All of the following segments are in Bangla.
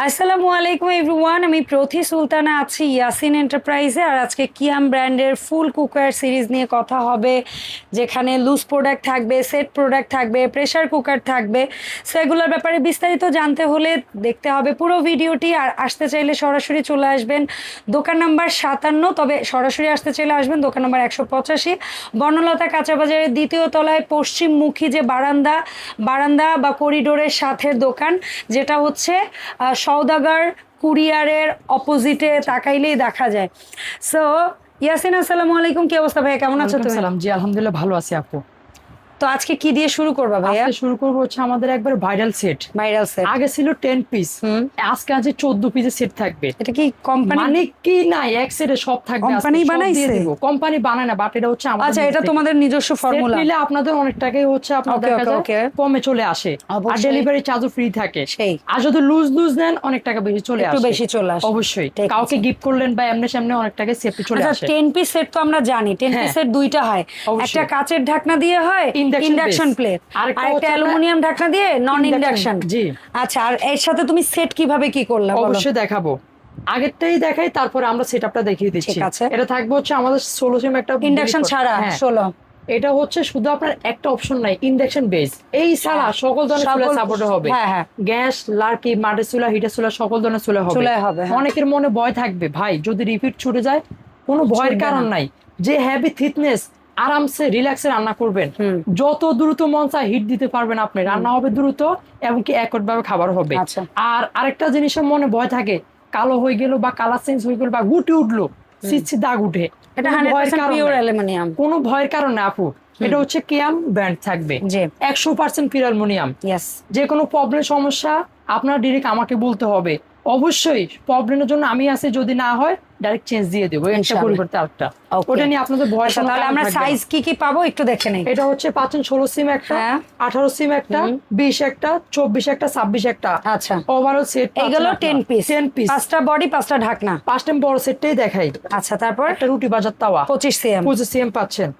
আসসালামু আলাইকুম এভরিওয়ান, আমি প্রথি সুলতানা আছি ইয়াসিন এন্টারপ্রাইজে। আর আজকে কিয়াম ব্র্যান্ডের ফুল কুকার সিরিজ নিয়ে কথা হবে, যেখানে লুজ প্রোডাক্ট থাকবে, সেট প্রোডাক্ট থাকবে, প্রেসার কুকার থাকবে। সো এগুলোর ব্যাপারে বিস্তারিত জানতে হলে দেখতে হবে পুরো ভিডিওটি। আর আসতে চাইলে সরাসরি চলে আসবেন দোকান নাম্বার 57, তবে সরাসরি আসতে চাইলে আসবেন দোকান নাম্বার 185, বর্ণলতা কাঁচা বাজারের দ্বিতীয় তলায় পশ্চিমমুখী যে বারান্দা বা করিডোরের সাথে দোকান, যেটা হচ্ছে সওদাগর কুরিয়ারের অপোজিটে তাকাইলেই দেখা যায়। সো ইয়াসিন, আসসালামু আলাইকুম, কি অবস্থা ভাইয়া, কেমন আছো তুমি? সালাম জি, আলহামদুলিল্লাহ ভালো আছি আপু। তো আজকে কি দিয়ে শুরু করবা ভাইয়া? আজকে শুরু করবো হচ্ছে আমাদের একবার ভাইরাল সেট। আগে ছিল 10 পিস, আজকে আছে 14 পিসের সেট থাকবে। এটা কি কোম্পানি মানে কি নাই, এক সেটে সব থাকবে। কোম্পানি বানাইছে? কোম্পানি বানায় না, বাট এটা হচ্ছে আমাদের। আচ্ছা, এটা তোমাদের নিজস্ব ফর্মুলা? নিলে আপনাদের অনেক টাকাই হচ্ছে আপনাদের দেখা যায় কমে চলে আসে, আর ডেলিভারি চার্জও ফ্রি থাকে। আর যদি লুজ নেন অনেক টাকা বেশি চলে আসে, একটু বেশি চলে আসে অবশ্যই। কাউকে গিফট করলেন বা এমনি সামনে অনেক টাকা সেফটি চলে আসে। 10 পিস সেট তো আমরা জানি, 10 পিস সেট দুইটা হয়, একটা কাচের ঢাকনা দিয়ে হয়, ইন্ডাকশন প্লেট, আর একটা অ্যালুমিনিয়াম ঢাকনা দিয়ে নন ইন্ডাকশন। জি আচ্ছা, আর এর সাথে তুমি সেট কিভাবে কি করলে অবশ্যই দেখাবো। আগেরটাই দেখাই, তারপরে আমরা সেটআপটা দেখিয়ে দিচ্ছি। এটা থাকবে হচ্ছে আমাদের 16 সিম একটা ইন্ডাকশন ছাড়া 16। এটা হচ্ছে শুধু আপনার একটা অপশন নাই, ইন্ডাকশন বেস। এই ছাড়া সকল ধরনের চুলা সাপোর্ট হবে। গ্যাস, লার্কি, মাটির চুলা, হিটার চুলা, সকল ধরনের চুলা হবে। অনেকের মনে ভয় থাকবে, ভাই যদি রিপিট ছুটে যায়, কোনো ভয়ের কারণ নাই। যে হেভি থিকনেস, আরামসে রিল্যাক্সে রান্না করবেন, যত দ্রুত মন চায় হিট দিতে পারবেন আপনি। রান্না হবে দ্রুত এবং কি একট ভাবে খাবার হবে। আর আরেকটা জিনিসের মনে ভয় থাকে, কালো হয়ে গেল বা কালার চেঞ্জ হয়ে গেল বা গুটি উঠলো, সিচ্ছি দাগ উঠে, এটা 100% পিওর অ্যালুমিনিয়াম, কোনো ভয়ের কারণ না আপু। এটা হচ্ছে কিয়াম ব্র্যান্ড থাকবে, 100% পিওর অ্যালুমিনিয়াম। যে কোনো প্রবলেম সমস্যা আপনার ডিরেক্ট আমাকে বলতে হবে। অবশ্যই প্রবলেমের জন্য আমি আছি, যদি না হয় ডাইরেক্ট চেঞ্জ দিয়ে দেবো, একটা পরিবর্তে আরেকটা। ওটা নিয়ে আপনাদের ভয়। তাহলে আমরা সাইজ কি পাবো একটু দেখে নেই। এটা হচ্ছে পাচ্ছেন 16 সিম একটা, 18 সিম একটা, 20 একটা, 24 একটা, 26 একটা। আচ্ছা, ওভারঅল সেট এইগুলো 10 পিস, 10 পিস, 5টা বডি 5টা ঢাকনা, 5টা বড় সেটটাই দেখাই। আচ্ছা, তারপর একটা রুটি বাজার তাওয়া 25 সিএম পাচ্ছেন,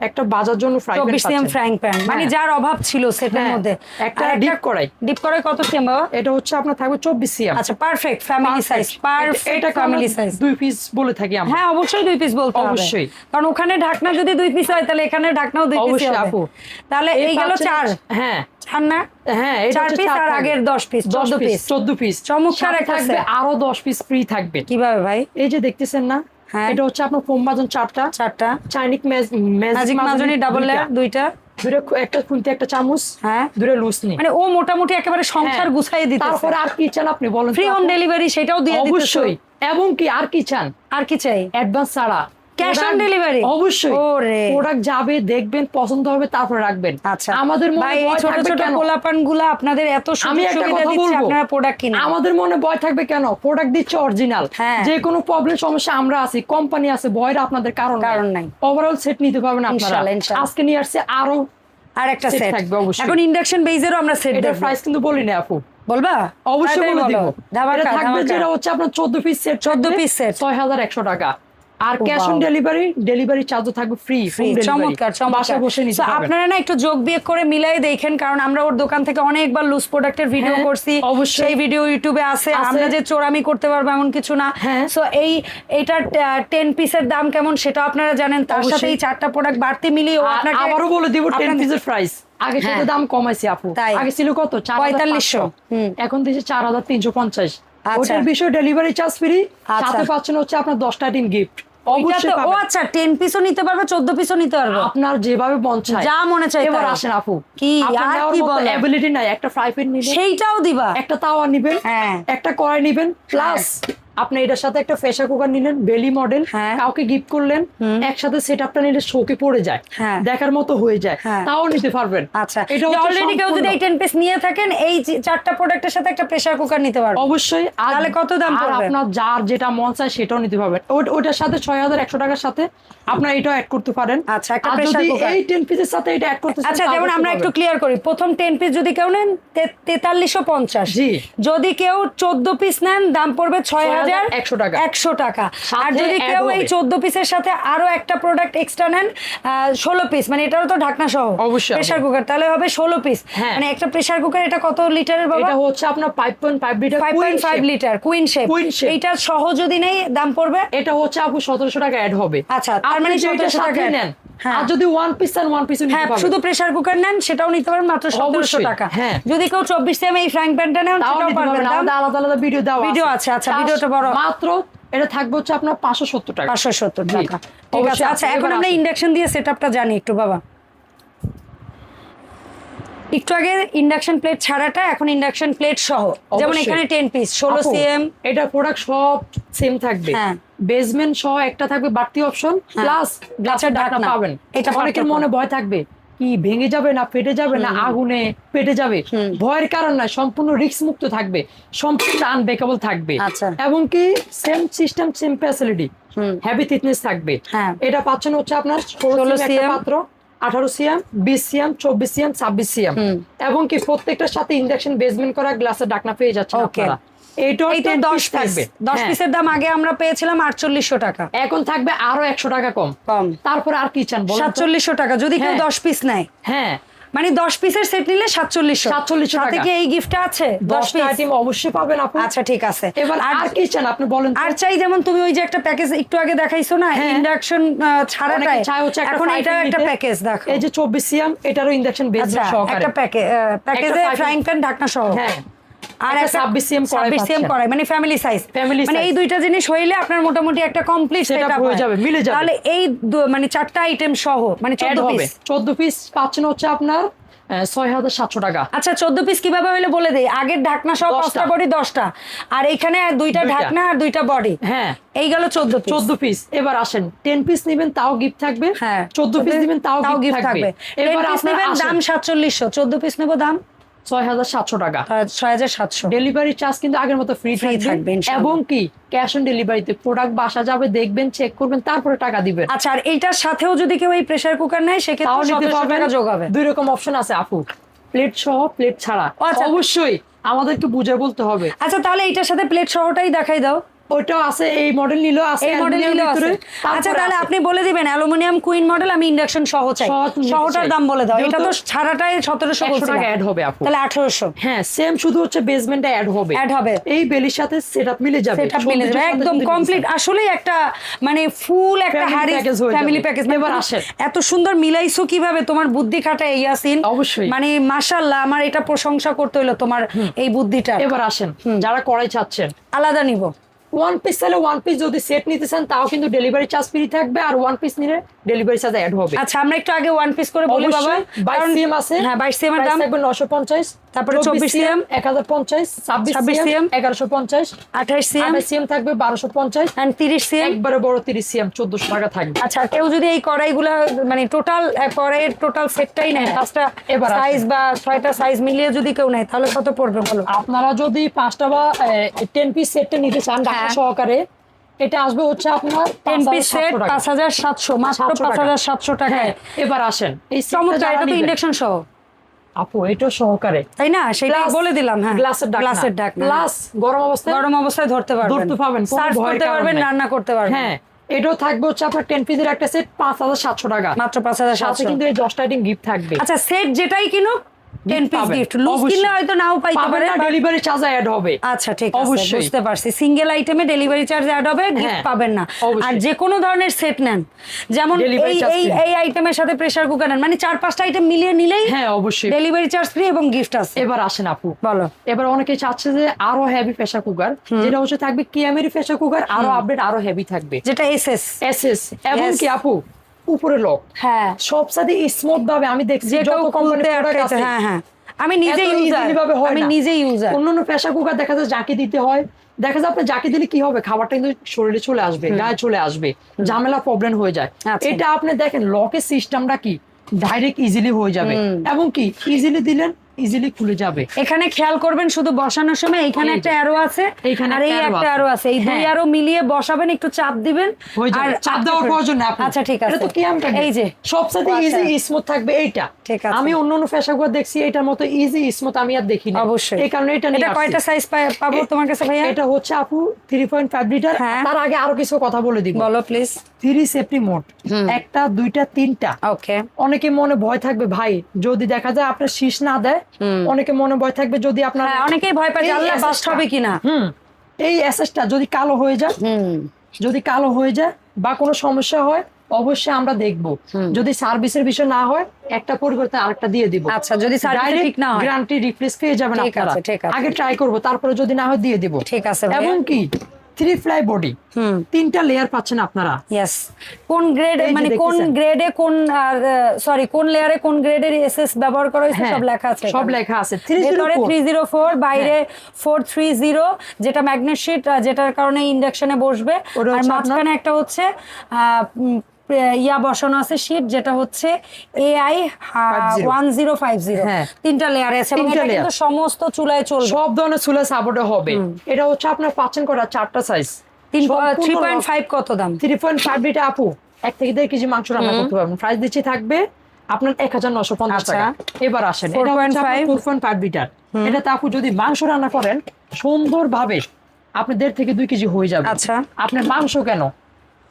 একটা বাজার জন্য fry pan 24 CM frying pan, মানে যার অভাব ছিল সেটের মধ্যে। একটা ডিপ কড়াই কত সিএম বাবা? এটা হচ্ছে আপনার থাকবে 24 সিএম। আচ্ছা, perfect family size, perfect family size. 2 piece বলে থাকি আমরা। হ্যাঁ, অবশ্যই 2 পিস বলতে হবে, অবশ্যই, কারণ ওখানে ঢাকনা যদি 2 পিস হয় তাহলে এখানে ঢাকনাও 2 পিস হবে। আপু তাহলে এই গেল 4। হ্যাঁ 4 না? হ্যাঁ, এটা 4 পিস, আর আগের 10 পিস 14 পিস। চমৎকার একটা থাকবে, আরো 10 পিস ফ্রি থাকবে। কিভাবে ভাই? এই যে দেখতেছেন না, এটা হচ্ছে আপনার ফোম বাজন 4টা, চাইনিজ ম্যাজিক মাজনি ডাবল লেয়ার 2টা, একটা খুন্তি, একটা চামচ, দুটো লুসনি। মানে ও মোটামুটি একেবারে সংসার গুছাই দিতে। তারপরে আর কি চান আপনি বলেন? ফ্রি হোম ডেলিভারি সেটাও দিয়ে দিতে অবশ্যই। এবং কি আর কি চান? আর কি চাই? অ্যাডভান্স ছাড়া ক্যাশ অন ডেলিভারি অবশ্যই। প্রোডাক্ট যাবে, দেখবেন, পছন্দ হবে, তারপর রাখবেন। আচ্ছা, আমাদের মনে ছোট ছোট পোলাপানগুলো আপনাদের এত সুবিধা দিচ্ছে, আপনারা প্রোডাক্ট কিনেন। আমাদের মনে ভয় থাকবে কেন? প্রোডাক্ট দিচ্ছে অরিজিনাল। যে কোনো প্রবলেম সমস্যা আমরা আছি, কোম্পানি আছে, ভয়ের আপনাদের কারণ নাই। ওভারঅল সেট নিতে পারবেন আপনারা। আজকে নিয়ে আসছে আরো আরেকটা সেট থাকবে অবশ্যই। এখন ইন্ডাকশন বেজেরও আমরা সেট দেব। এটার প্রাইস কিন্তু বলি না আপু। বলবা? অবশ্যই বলে দিব। এটা থাকবে যেটা হচ্ছে আপনার 14 পিস সেট, 6100 টাকা। আর ক্যাশ অন ডেলিভারি চার্জও থাকবে ফ্রি। চমৎকার। বাসায় বসে নিতে পারবেন। আপনারা না একটু যোগ বিয়োগ করে মিলাই দেখেন, কারণ আমরা ওর দোকান থেকে অনেকবার লুজ প্রোডাক্টের ভিডিও করছি, সেই ভিডিও ইউটিউবে আছে। আমরা যে চোরামি করতে পারবো এমন কিছু না। সো এইটার 10 পিসের দাম কেমন সেটা আপনারা জানেন, তার সাথে এই 4টা প্রোডাক্ট বাড়তি মিলিয়ে আপনাকে আবারও বলে দিব 10 পিসের প্রাইস। আগে থেকে দাম কমাইছি আপু, আগে ছিল কত? 4500, এখন দিয়েছে 4350। ওটার বিষয় ডেলিভারি চার্জ ফ্রি, সাথে পাচ্ছেন হচ্ছে আপনার 10টা টিম গিফট। আচ্ছা, 10 পিসও নিতে পারবে, 14 পিসও নিতে পারবে, আপনার যেভাবে মন চায়, যা মনে চায়। এবার আসেন আপু, কি আর কি বলে এবিলিটি নাই? একটা ফ্রাই প্যান নিবেন, সেইটাও দিবা, একটা তাওয়া নিবেন, একটা কড়াই নিবেন, প্লাস আপনি এটার সাথে একটা প্রেসার কুকার নিলেন বেলি মডেল, কাউকে গিফট করলেন, একসাথে সেটআপটা নিলে শোকে পড়ে যায়, দেখার মতো হয়ে যায়, তাও নিতে পারবেন। আচ্ছা, এটা অলরেডি কেউ যদি এই 10 পিস নিয়ে থাকেন, এই 4টা প্রোডাক্টের সাথে একটা প্রেসার কুকার নিতে পারবেন অবশ্যই। তাহলে কত দাম পড়বে? আপনার যার যেটা মন চায় সেটাও নিতে পারবেন। ওটার সাথে 6100 টাকার সাথে আপনার এটাও অ্যাড করতে পারেন। আচ্ছা, একটা প্রেসার কুকার এই 10 পিসের সাথে এটা অ্যাড করতে চান। আচ্ছা, যেমন আমরা একটু ক্লিয়ার করি, প্রথম 10 পিস যদি কেউ নেন 4350, যদি কেউ 14 পিস নেন দাম পড়বে 6000 6100 টাকা। 100 টাকা। আর সাথে যদি add কেউ এই হবে। 14 পিসের সাথে আরো একটা প্রোডাক্ট এক্সট্রা নেন 16 পিস, মানে এটারও তো ঢাকনা সহ অবশ্যই। প্রেসার কুকার, তাহলে হবে 16 পিস। হ্যাঁ। মানে একটা প্রেসার কুকার এটা কত লিটারের বাবা? এটা হচ্ছে আপনার 5.5 litre 5.5 litre queen shape. Queen shape। এটা সহ যদি নেই দাম পড়বে? এটা হচ্ছে আপু 1700 টাকা অ্যাড হবে। আচ্ছা, তার আপনি মানে যেটা 1700 সাথে টাকা নেন, হ্যাঁ। আর যদি ওয়ান পিস নেন ওয়ান পিসও নিতে হ্যাঁ, পারবেন। শুধু প্রেসার কুকার নেন সেটাও নিতে পারেন মাত্র 1700 অবশ্যই, টাকা। হ্যাঁ। যদি কেউ 24 সিএম এই ফ্রাইং প্যানটা নেন তাও সেটাও নিতে পারবেন। পারবেন, আমাদের আলাদা আলাদা ভিডিও দেওয়া ভিডিও আছে, আচ্ছা, ভিডিওটা বড়। মাত্র এটা থাকবে হচ্ছে আপনার 570 টাকা। 570 জি, টাকা, ঠিক আছে। অবশ্যই। আচ্ছা, এখন এবার আমরা আসুন। ইন্ডাকশন দিয়ে সেটআপটা জানি একটু বাবা। একটু আগে ইন্ডাকশন প্লেট ছাড়াটা, এখন ইন্ডাকশন প্লেট সহ, যেমন অবশ্যই। এখানে 10 পিস 16 আপু, সিএম। এটা প্রোডাক্ট সব সেম থাকবে। হ্যাঁ। বেসমেন্ট সহ একটা থাকবে বাড়তি অপশন, হ্যাঁ। প্লাস গ্লাসের ঢাকনা ঢাকনা। পাবেন। এটা অনেকের পার্থক্য। মনে ভয় থাকবে কি ভেঙে যাবে না ফেটে যাবে না আগুনে পেটে যাবে, ভয়ের কারণ না, সম্পূর্ণ রিস্ক মুক্ত থাকবে, সম্পূর্ণ আনব্রেকেবল থাকবে। আচ্ছা। এবং কি same system same facility, heavy thickness থাকবে। হ্যাঁ। এটা পাচ্ছেন হচ্ছে আপনার 16 16 সিএম একটা সিএম। পাত্র, 18 সিএম, 20 সিএম, 24 সিএম, 26 সিএম, এবং কি প্রত্যেকটার সাথে ইন্ডাকশন বেসমেন্ট করা গ্লাসের ঢাকনা পেয়ে যাচ্ছেন Okay. আপনারা। এইটা এই তো 10 পিস থাকবে। 10 হ্যাঁ। পিসের দাম আগে আমরা পেয়েছিলাম 4800 টাকা। এখন থাকবে আরো 100 টাকা কম। কম। তারপরে আর কি চান বলুন তো? 4700 টাকা যদি কেউ হ্যাঁ। 10 পিস নেয়, হ্যাঁ, মানে 10 পিসের সেট নিলে 4700। 4700 সাথে টাকা। কি এই গিফটটা আছে? 10 10টা পিস। আইটেম অবশ্যই পাবেন আপু। আচ্ছা, ঠিক আছে। এবার আর কি চান আপনি বলেন তো? আর চাই যেমন তুমি ওই যে একটা প্যাকেজ একটু আগে দেখাইছো না হ্যাঁ। ইন্ডাকশন ছাড়াটাই, অনেকে চায় হচ্ছে একটা এখন fry এটা pan একটা নিতে। প্যাকেজ দেখো। এই যে 24 সিএম, এটারও ইন্ডাকশন আচ্ছা, বেসমেন্ট সহকারে। একটা প্যাকেজে fry pan- ফ্রাইং প্যান ঢাকনা সহ। হ্যাঁ। আর একটা একটা 26 CM কড়াই 26 CM পাচ্ছেন। কড়াই, মানে ফ্যামিলি সাইজ। Family মানে size। এই দুইটা জিনিস হইলে আপনার মোটামুটি একটা কমপ্লিট Setup সেটআপ হয়ে যাবে, মিলে যাবে। তাহলে এই মানে 4টা আইটেম সহ মানে 14 Add হবে। পিস। 14 পিস পাচ্ছেন হচ্ছে আপনার 6700 টাকা। আচ্ছা, 14 পিস কিভাবে হইলে বলে দেই। আগের ঢাকনা সহ 10টা 5টা বডি 10টা, আর এখানে দুইটা দুইটা। ঢাকনা আর দুইটা বডি। হ্যাঁ, এই গেল 14 পিস। 14 পিস। এবার আসেন 10 পিস নেবেন তাও গিফট থাকবে। হ্যাঁ, 14 পিস নেবেন তাও গিফট থাকবে। 10 এবার পিস আপনার নেবেন দাম 4700, 14 পিস নেব দাম 6700 টাকা। 6700। ডেলিভারি চার্জ কিন্তু আগের মতো ফ্রি Free থাকবে, থাকবে, ইনশাআল্লাহ। এবং কি ক্যাশ অন ডেলিভারিতে প্রোডাক্ট বাসা যাবে, দেখবেন, চেক করবেন, তারপরে টাকা দিবেন। আচ্ছা, আর এইটার সাথেও যদি কেউ এই প্রেসার কুকার নেয় তাও সেক্ষেত্রে নিতে 1700 পারবেন। টাকা যোগ হবে। দুই রকম অপশন আছে আপু, প্লেট সহ প্লেট ছাড়া। আচ্ছা। অবশ্যই আমাদেরকে বুঝে বলতে হবে। আচ্ছা, তাহলে এইটার সাথে প্লেট সহটাই দেখাই দাও। ওইটাও আছে, এই মডেল নিলেও আছে, এই মডেল অ্যালুমিনিয়াম নিলেও আছে। ভিতরে। আচ্ছা, তারপরে তাহলে আছে। আপনি বলে দিবেন অ্যালুমিনিয়াম কুইন মডেল আমি ইন্ডাকশন সহ চাই। সহ নিতে সহটার চাই। দাম বলে দাও। এটা তো যেহেতু ছাড়াটাই 1700 100 বলছিলাম। টাকা অ্যাড হবে আপু। তাহলে 1800 হ্যাঁ, সেম, শুধু হচ্ছে বেসমেন্টটা অ্যাড হবে। অ্যাড হবে। এই বেলির সাথে সেটআপ মিলে যাবে। সেটআপ মিলে যাবে সৌন্দর্যের সাথে একদম যদি কমপ্লিট। আসলেই একটা মানে ফুল একটা Family হাড়ি package হয়ে ফ্যামিলি যাবে। প্যাকেজ। এবার আসেন। এত সুন্দর মিলাইছো কিভাবে, তোমার বুদ্ধি খাটায় ইয়াসিন। অবশ্যই। মানে মাশাআল্লাহ, আমার এটা প্রশংসা করতে হলো তোমার এই বুদ্ধিটা। এবার আসেন, যারা কড়াই চাচ্ছেন আলাদা নিব। ওয়ান পিস চাইলে ওয়ান পিস, যদি সেট নিতে চান তাও কিন্তু ডেলিভারি চার্জ ফ্রি থাকবে, আর ওয়ান পিস নিলে ডেলিভারি চার্জ অ্যাড হবে। আচ্ছা, আমরা একটু আগে ওয়ান পিস করে বলি বাবা। 22 সিএম আছে। হ্যাঁ, 22 সিএম এর দাম থাকবে 950। তারপরে 24 সিএম 1050, 26 সিএম 1150, 28 সিএম 28 সিএম থাকবে 1250, এন্ড 30 সিএম। একবারে বড় 30 সিএম 1400 টাকা থাকবে। আচ্ছা, কেউ যদি এই কড়াইগুলো মানে টোটাল কড়াইয়ের টোটাল সেটটাই নেয়, পাঁচটা এবার আসেন। সাইজ বা 6টা সাইজ মিলিয়ে যদি কেউ নেয় তাহলে কত পড়বে বলো? আপনারা যদি 5টা বা 10 পিস সেটটা নিতে চান ঢাকা হ্যাঁ। সহকারে, এটা আসবে হচ্ছে আপনার 10 পিস সেট 5700 টাকা। 5700, মাত্র 700 টাকা। 5700 টাকায়। এবার আসেন, এই সেটটা চমৎকার, যারা এটা তো নিবেন, ইন্ডাকশন সহ, আপু এটা সহকারে, তাই না? সেটা Plus বলে দিলাম। হ্যাঁ, গ্লাসের গ্লাসের ঢাকনা প্লাস গরম অবস্থায় গরম অবস্থায় ধরতে পারবেন, ধরতে পারবেন, কোনো সার্ভ ভয়ের করতে কারণ পারবেন, নাই। রান্না করতে পারবেন। হ্যাঁ, এটাও থাকবে হচ্ছে আপনার 10 পিসের একটা সেট 5700 টাকা। মাত্র সাথে 5700। কিন্তু এই 10টা আইটেম গিফট থাকবে। আচ্ছা, সেট যেটাই কিনুক 10 পিস পাবেন। গিফট। লুজ অবশ্যই। কিনলে হয়তো নাও পাইতে পারে। ডেলিভারি চার্জ অ্যাড হবে। আচ্ছা, ঠিক আছে, অবশ্যই। বুঝতে পারছি। সিঙ্গেল আইটেমে ডেলিভারি চার্জ অ্যাড হবে, গিফট হ্যাঁ, পাবেন না। অবশ্যই। আর যে কোনো ধরনের সেট নেন, যেমন Delivery এই charge এই free। এই আইটেমের সাথে প্রেসার কুকার নেন, মানে 4-5টা আইটেম মিলিয়ে নিলেই হ্যাঁ, অবশ্যই। ডেলিভারি চার্জ ফ্রি এবং গিফট আছে। এবার আসেন আপু, বলো। এবার অনেকে চাচ্ছে যে আরো হেভি প্রেসার কুকার, যেটা হচ্ছে থাকবে কিয়ামেরি প্রেসার কুকার, আরো আপডেট, আরো হেভি থাকবে, যেটা এসএস। এসএস, এবং Yes। কি আপু উপরে লক, হ্যাঁ, সব সাথে স্মুথ ভাবে আমি দেখছি যে কেউ যত কোম্পানি খুলতে প্রোডাক্ট আটকাইতে। আছে। হ্যাঁ, হ্যাঁ, আমি নিজে এত ইউজার, easily ভাবে হয় আমি না। নিজে ইউজার। অন্যান্য প্রেসার কুকার দেখা যায় জাকি দিতে হয়, দেখা যায় আপনি জাকি দিলে কি হবে, খাবারটা কিন্তু শরীরে চলে আসবে, গায়ে চলে আসবে, ঝামেলা প্রবলেম হয়ে যায়। আচ্ছা। এটা আপনি দেখেন লকের সিস্টেমটা কি ডাইরেক্ট ইজিলি হয়ে যাবে, এবং কি ইজিলি দিলেন ইজিলি খুলে যাবে। এখানে খেয়াল করবেন শুধু বসানোর সময় এখানে একটা অ্যারো আছে, এইখানে আর এই একটা অ্যারো আছে, এই দুই অ্যারো মিলিয়ে বসাবেন, একটু চাপ দিবেন আর চাপ দেওয়ার প্রয়োজন না। আচ্ছা ঠিক আছে, এটা তো কিয়াম ব্র্যান্ড, এই যে সবচেয়ে ইজি স্মুথ থাকবে এইটা। ঠিক আছে, আমি অন্যান্য ফ্যাশনগুলো দেখছি এটার মতো ইজি স্মুথ আমি আর দেখি না। অবশ্যই, এই কারণে এটা নিয়ে এটা কয়টা সাইজ পাবো তোমার কাছে ভাইয়া? এটা হচ্ছে আপু 3.5 লিটার। তার আগে আরো কিছু কথা বলে দিব। বলো প্লিজ। 3 সেফটি মোড, একটা দুইটা তিনটা। ওকে, অনেকে মনে ভয় থাকবে ভাই যদি দেখা যায় আপনার শীষ না দেয়, অনেকে মনে ভয় থাকবে যদি আপনার, অনেকেই ভয় পায় আল্লাহ বাস্ট হবে কিনা। এই এসএসটা যদি কালো হয়ে যায়, যদি কালো হয়ে যায় বা কোনো সমস্যা হয় অবশ্যই আমরা দেখব। যদি সার্ভিসের বিষয় না হয় একটা পরিবর্তে আরেকটা দিয়ে দিব। আচ্ছা, যদি সার্ভিস ঠিক না হয় গ্যারান্টি রিপ্লেস পেয়ে যাবেন আপনারা। আগে ট্রাই করব, তারপরে যদি না হয় দিয়ে দিব। ঠিক আছে। এবং কি 3 ফ্লাই বডি, 3টা লেয়ার পাচ্ছেন আপনারা। यस, কোন গ্রেড মানে কোন গ্রেডে কোন সরি কোন লেয়ারে কোন গ্রেডের এসএস ব্যবহার করা হয়েছে সব লেখা আছে, সব লেখা আছে। 304 বাইরে 430, যেটা ম্যাগনেট শীট, যেটার কারণে ইন্ডাকশনে বসবে। আর মাঝখানে একটা হচ্ছে ইয়া বসানো আছে শীট, যেটা হচ্ছে AI 1050। তিনটা লেয়ার আছে এবং এটা কিন্তু সমস্ত চুলায় চলবে, সব ধরনের চুলায় সাপোর্ট হবে। এটা হচ্ছে আপনার পাচ্ছেন করা 4টা সাইজ। 3.5 কত দাম? 3.5 লিটার আপু 1 থেকে 1.5 কেজি মাংস রান্না করতে পারবেন। প্রাইস দিচ্ছি থাকবে আপনার 1950 টাকা। এবার আসেন, এটা হচ্ছে 4.5 লিটার। এটাতে আপু যদি মাংস রান্না করেন সুন্দরভাবে আপনি 1.5 থেকে 2 কেজি হয়ে যাবে। আচ্ছা, আপনি মাংস কেন,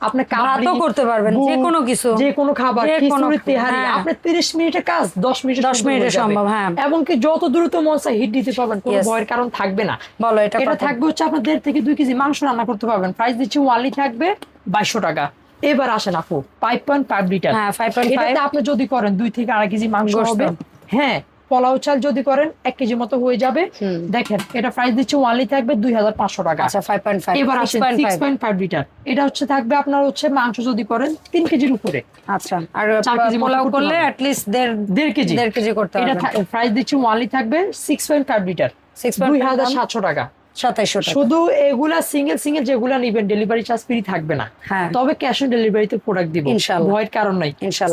আপনি ভাতও করতে পারবেন, যে কোনো কিছু, যে কোনো খাবার, খিচুড়ি, তেহারি, আপনি 30 মিনিটের কাজ 10 মিনিটে সম্ভব। হ্যাঁ, এবং কি যত দ্রুত মন চায় হিট দিতে পারবেন, কোনো ভয়ের কারণ থাকবে না। বলো এটা থাকবে হচ্ছে আপনার 1.5 থেকে 2 কেজি মাংস রান্না করতে পারবেন। প্রাইস দিচ্ছি ওয়ানলি থাকবে 2200 টাকা। এবার আসেন আপু 5.5 লিটার। হ্যাঁ, 5.5 এটাতে আপনি যদি করেন 2 থেকে 2.5 কেজি মাংস হবে। হ্যাঁ, পোলাও চাল যদি করেন 1 কেজি মতো হয়ে যাবে। দেখেন এটা প্রাইস দিচ্ছে ওয়ানলি থাকবে 2500 টাকা। আচ্ছা, 5.5। এবার আসেন 6.5 লিটার। এটা হচ্ছে থাকবে আপনার হচ্ছে মাংস যদি করেন 3 কেজির উপরে। আচ্ছা, আর পোলাও করলে at least 1.5 কেজি করতে হবে। এটা প্রাইস দিচ্ছে ওয়ানলি থাকবে 6.5 লিটার, 2700 টাকা। 2700 টাকা। শুধু এগুলা সিঙ্গেল যেগুলা নিবেন ডেলিভারি চার্জ ফ্রি থাকবে না। তবে ক্যাশ অন ডেলিভারিতে প্রোডাক্ট দিব, ভয়ের কারণ নাই।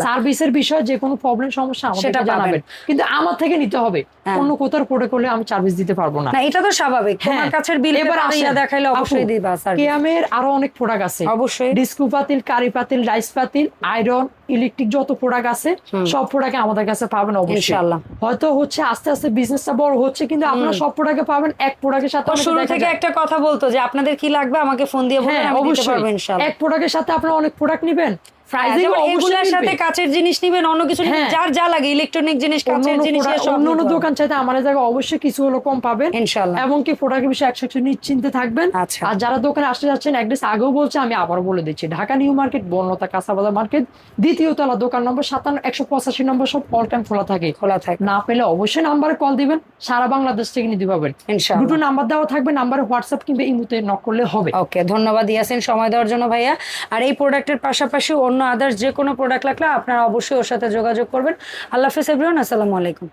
সার্ভিসের বিষয়ে যে কোনো প্রবলেম সমস্যা আমাদের জানাবেন, কিন্তু আমার থেকে নিতে হবে। অন্য কোথাও প্রোডাক্ট করলে আমি সার্ভিস দিতে পারবো না। এটা তো স্বাভাবিক, তোমার কাছের বিল পেপার ইয়া দেখাইলে অবশ্যই দিবা সার্ভিস। কিয়ামের আরো অনেক প্রোডাক্ট আছে অবশ্যই, ডিস্কো পাতিল, কারি পাতিল, রাইস পাতিল, আয়রন, ইলেকট্রিক যত প্রোডাক্ট আছে সব প্রোডাক্ট আমাদের কাছে পাবেন অবশ্যই ইনশাআল্লাহ। হয়তো হচ্ছে আস্তে আস্তে বিজনেসটা বড় হচ্ছে, কিন্তু আপনারা সব প্রোডাক্ট পাবেন এক প্রোডাক্টের সাথে। শুরু থেকে একটা কথা বলতো যে আপনাদের কি লাগবে আমাকে ফোন দিয়ে বলবেন, আমি দিতে পারবো ইনশাআল্লাহ। এক প্রোডাক্টের সাথে আপনারা অনেক প্রোডাক্ট নেবেন, এগুলোর সাথে কাচের জিনিস নিবেন, অন্য কিছু যার যা লাগে ইলেকট্রনিক জিনিস, কাচের জিনিস, অন্য দোকান চাইতে আমাদের জায়গায় অবশ্যই কিছু হলো কম পাবেন ইনশাআল্লাহ। এবং কি প্রোডাক্টের বিষয়ে 100% নিশ্চিন্তে থাকবেন। আর যারা দোকানে আসতে যাচ্ছেন অ্যাড্রেস আগেও বলছে, আমি আবারও বলে দিচ্ছি, ঢাকা নিউ মার্কেট, বনলতা কাঁচাবাজার মার্কেট, দ্বিতীয় তলা, দোকান নম্বর 57 নম্বর, সব অল টাইম খোলা থাকে। না পেলে অবশ্যই নাম্বারে কল দিবেন, সারা বাংলাদেশ থেকে নিতে পারবেন ইনশাআল্লাহ। দুটো নাম্বার দেওয়া থাকবে, নাম্বারে হোয়াটসঅ্যাপ কিংবা ইমোতে নক করলে হবে। ওকে, ধন্যবাদ ইয়াসিন সময় দেওয়ার জন্য ভাইয়া। আর এই প্রোডাক্টের পাশাপাশি অন্য আদার্স যে কোনো প্রোডাক্ট লাগলে আপনারা অবশ্যই ওর সাথে যোগাযোগ করবেন। আল্লাহ হাফেজ এভরিওয়ান, আসসালামু আলাইকুম।